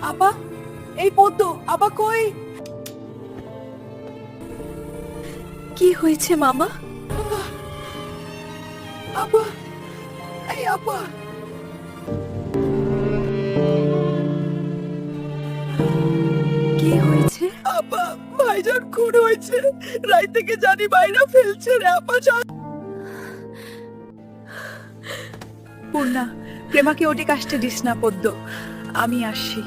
আপা, এই পদ্ম, আপা কই? কি হয়েছে মামা? আপা, এই আপা। কি হয়েছে? আপা, ভাইজান খুন হয়েছে। রাত থেকে জানি বাইরা ফেলছে রে আপা। পূর্ণা, প্রেমাকে ওটি কাষ্টে দিস না পদ্ম, আমি আসি।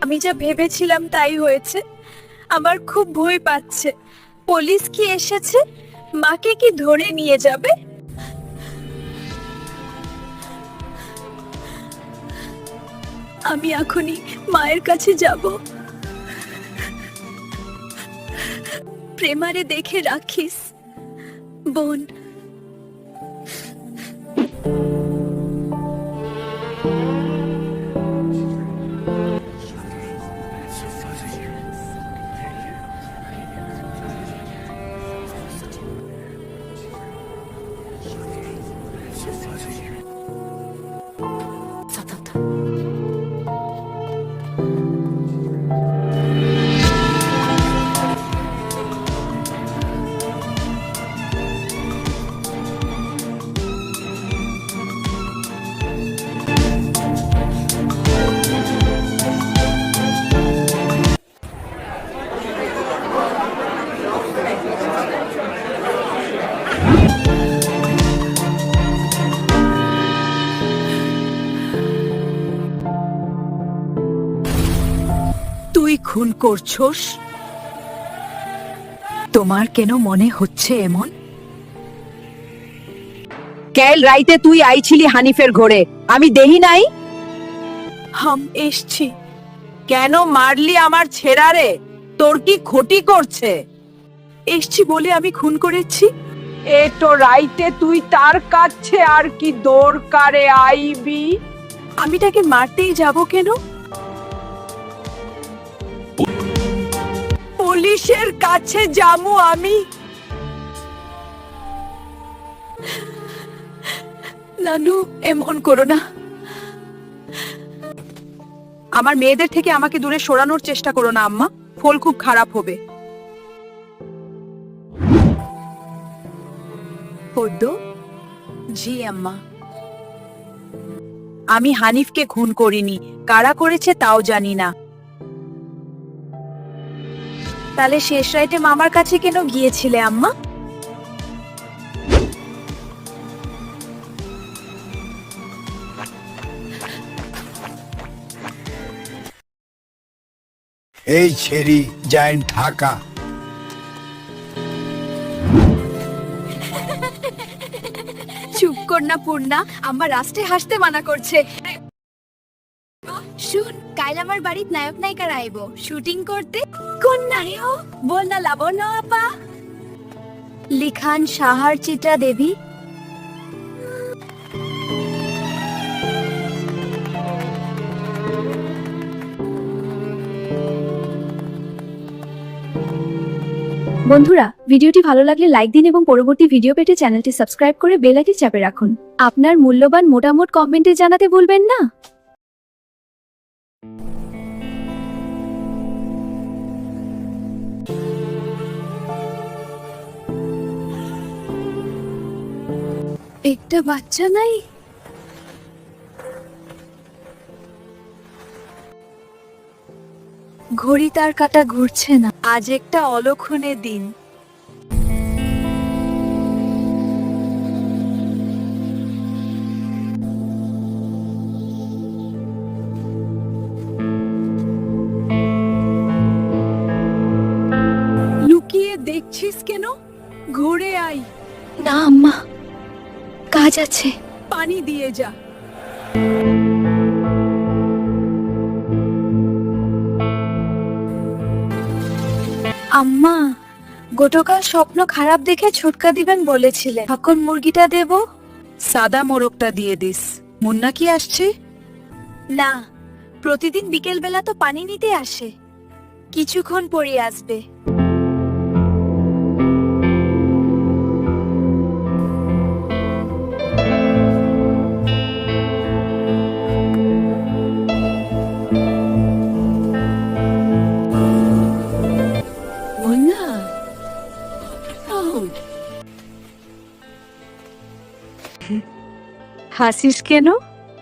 আমি যা ভেবেছিলাম তাই হয়েছে। আমার খুব ভয় পাচ্ছে। পুলিশ কি এসেছে? মাকে কি ধরে নিয়ে যাবে? আমি এখনই মায়ের কাছে যাব। প্রেমারে দেখে রাখিস বোন। তুই খুন করছস? তোমার কেন মনে হচ্ছে এমন? কাল রাইতে তুই আইছিলি হানিফের ঘরে, আমি দেহি নাই? হাম এসছি। কেন মারলি আমার ছেড়ারে? তোর কি ক্ষতি করছে? এসছি বলে আমি খুন করেছি? এটো রাইতে তুই তার কাছে আর কি দরকারে আইবি? আমি তাকে মারতেই যাব কেন? পুলিশের কাছে যামু আমি? নানু, এমন করো না। আমার মেয়েদের থেকে আমাকে দূরে সরানোর চেষ্টা করো না আম্মা, ফল খুব খারাপ হবে। পদ্ম? জি আম্মা। আমি হানিফকে খুন করিনি, কারা করেছে তাও জানি না। তাহলে শেষ রাইতে মামার কাছে কেন গিয়েছিলে আম্মা? এই ছেড়ি যাইন ঢাকা। চুপ কর না পূর্ণা, আমার রাস্তায় হাসতে মানা করছে। শুন, কাল আমার বাড়িতে নায়ক নায়িকারা আইবো শুটিং করতে। কোন নায়ক বল না? লাবণ্য আপা, লিখান সাহার, চিত্রা দেবী। বন্ধুরা, ভিডিওটি ভালো লাগলে লাইক দিন এবং পরবর্তী ভিডিও পেতে চ্যানেলটি সাবস্ক্রাইব করে বেল আইকন চাপে রাখুন। আপনার মূল্যবান মতামত কমেন্টে জানাতে ভুলবেন না। একটা বাচ্চা নাই? ঘড়ি তার কাঁটা ঘুরছে না। আজ একটা অলক্ষণের দিন। লুকিয়ে দেখছিস কেন? ঘুরে আই। না আম্মা, কাজ আছে। পানি দিয়ে যা। আম্মা, গতকাল স্বপ্ন খারাপ দেখে ছুটকা দিবেন বলেছিলেন, এখন মুরগিটা দেব? সাদা মোরগটা দিয়ে দিস। মুন্না কি আসছে? না, প্রতিদিন বিকেলবেলা তো পানি নিতে আসে, কিছুক্ষণ পরে আসবে। মুন্না, হাসিস কেন?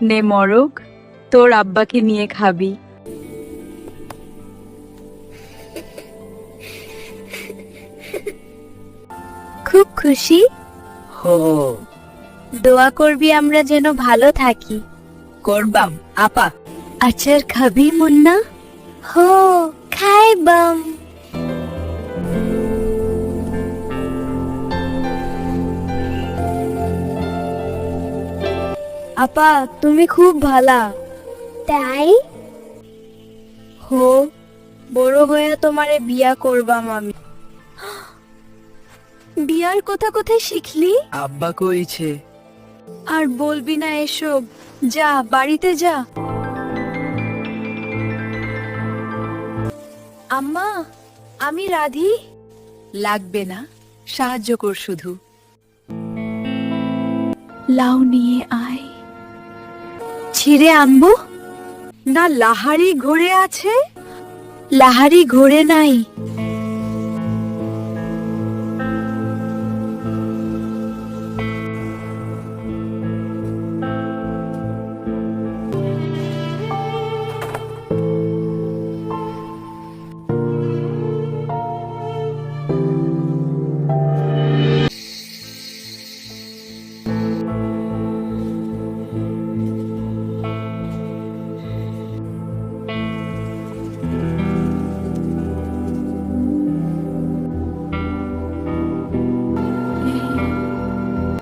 নে মরক, তোর আব্বাকে নিয়ে খাবি। খুব খুশি? হো, দোয়া করবি আমরা যেন ভালো থাকি। করবাম আপা। আচার খাবি মুন্না? হো, খাইবাম। আপা তুমি খুব ভালা। তাই? হো, বড় হয়ে তোমারে বিয়া করবাম আমি। বিয়ার কথা কোথায় শিখলি? আব্বা কইছে। আর বলবি না এসব, যা বাড়িতে যা। আম্মা, আমি রাধি। লাগবে না, সাহায্য কর শুধু। লাউ নিয়ে আয়। ছিঁড়ে আনবো? না, লাহারি ঘুরে আছে। লাহারি ঘোরে নাই।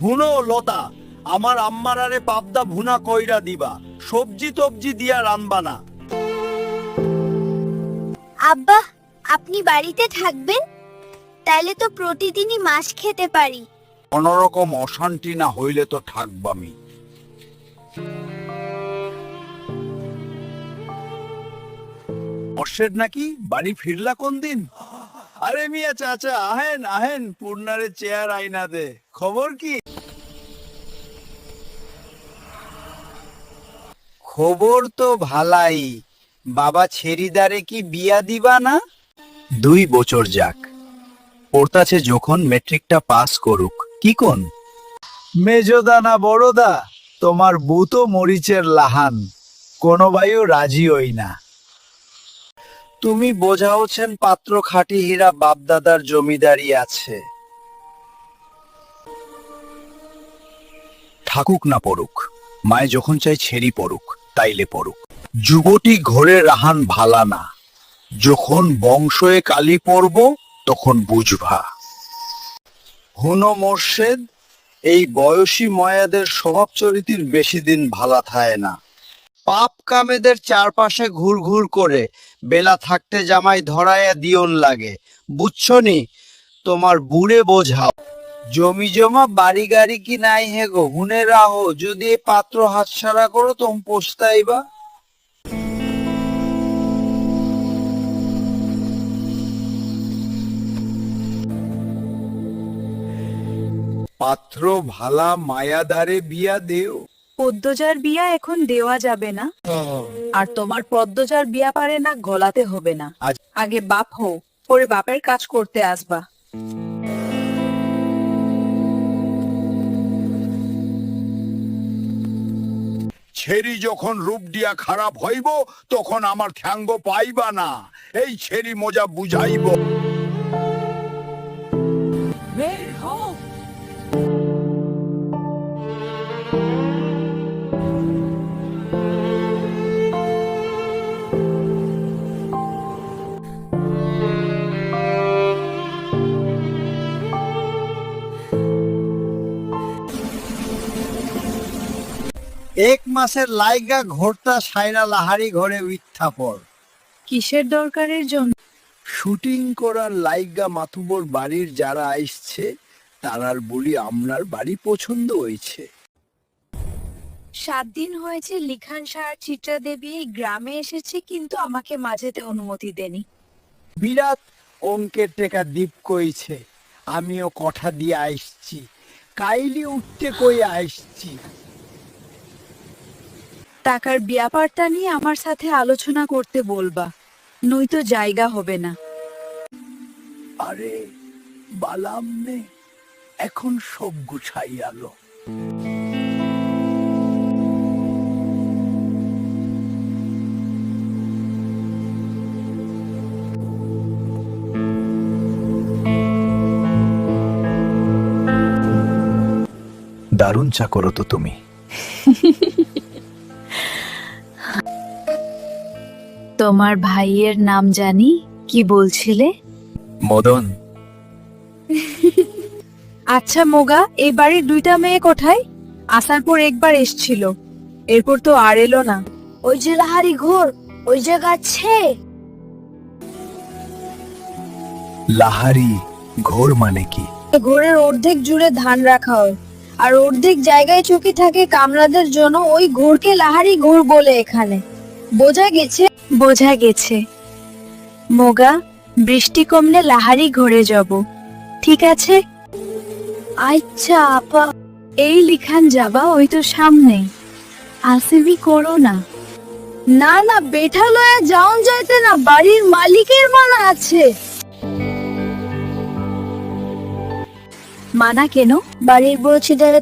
ভুনো লতা, আমার আম্মারারে পাবদা ভুনা কইরা দিবা, সবজি টবজি দিয়া রানবা না। আব্বা, আপনি বাড়িতে থাকবেন? তাইলে তো প্রতিদিনই মাছ খেতে পারি। কোনরকম অশান্তি না হইলে তো থাকবামি। অর্ষের নাকি বাড়ি ফিরলা কোন দিন? আরে মিয়া চাচা, আহেন আহেন, পূর্ণারে চেয়ার আইনা দে। খবর কি? খবর তো ভালাই। বাবা ছেড়িদারে কি বিয়া দিবা না? 2 বছর যাক, পড়তাছে যখন মেট্রিকটা পাস করুক। কি কোন? মেজদা না বড়দা, তোমার বউ তো মরিচের লাহান, কোনো বায়ু রাজি হই না। তুমি বোঝাওছেন পাত্র খাঁটি হীরা, বাপদাদার জমিদারি আছে। থাকুক না পড়ুক, মায়ে যখন চাই ছেড়ি পড়ুক, তাইলে পড়ুক। যুবতী ঘরে রাহান ভালা না, যখন বংশয়ে কালি পড়ব তখন বুঝবা। হুনো মোর্শেদ, এই বয়সী ময়াদের স্বভাব চরিত্রের বেশি দিন ভালা থায় না। পাপ কামেদের চারপাশে ঘুর ঘুর করে বেলা থাকতে জামাই ধরায়া দিয়ন লাগে, বুঝছনি? তোমার বুড়ে বোঝাও। জমি জমা বাড়ি গাড়ি কি নাই হে গো, হুনে রাহো, যদি এই পাত্র হাতছাড়া করো তোম পস্তাইবা। পাত্র ভালা মায়াদারে বিয়া দেও। পদ্মজার বিয়া এখন দেওয়া যাবে না, আর তোমার পদ্মজার বিয়া পারে না গলাতে হবে না। আজ- আগে বাপ হও, পরে বাপের কাজ করতে আসবা। ছেড়ি যখন রূপ দিয়া খারাপ হইব তখন আমার ঠ্যাঙ্গ পাইবা না। এই ছেড়ি মজা বুঝাইব। এক মাসের লাইগা ঘরটা সাইরা লাহারি ঘরে উইথা পর। কিসের দরকারের জন্য? শুটিং করার লাইগা মাতুবর বাড়ির যারা আইসছে তারার বলি আমরার বাড়ি পছন্দ হয়েছে। 7 দিন হয়েছে লিখান সাহার চিত্রা দেবী এই গ্রামে এসেছে, কিন্তু আমাকে মাঝেতে অনুমতি দেনি। বিরাট অঙ্কের টেকা দ্বীপ কইছে, আমিও কথা দিয়ে আইসছি, কাইলি উঠতে কই আইসছি। টাকার ব্যাপারটা নিয়ে আমার সাথে আলোচনা করতে বলবা, নয়তো জায়গা হবে না। আরে বালাম নে, এখন সব গুছাই আলো। দারুণ চা করো তো তুমি। তোমার ভাইয়ের নাম জানি, কি বলছিলে? মদন। আচ্ছা মোগা, এই বাড়ির 2টা মেয়ে কোথায়? আসার পর একবার এসছিল, এরপর তো আর এলো না। ওই যে লাহারি ঘোর, ওই যে গাছে। লাহারি ঘোর মানে কি? ঘোরের অর্ধেক জুড়ে ধান রাখা হয়, আর অর্ধেক জায়গায় চকি থাকে কামলাদের জন্য। ওই ঘোরকে লাহারি ঘোর বলে এখানে। বোঝা গেছে? বোঝা গেছে। মোগা, বৃষ্টি কমলে লাহারি ঘরে যাব, ঠিক আছে? আচ্ছা আপা। এই লিখান যাবা, ওই তো সামনে। আসিবি করো না। না না, বেঠা লয়া যাওন যাইতে না, বাড়ির মালিকের মানা আছে। মানা কেন? বাড়ির বড়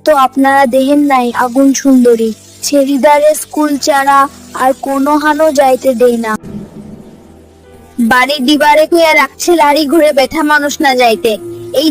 তো আপনারা দেখেন নাই, আগুন সুন্দরী ছেড়িদারে স্কুল চারা আর কোনো হানো যাইতে দেই না। বাড়ির দিবারে কুয়া রাখছে লারি ঘুরে বেঠা মানুষ না যাইতে। এই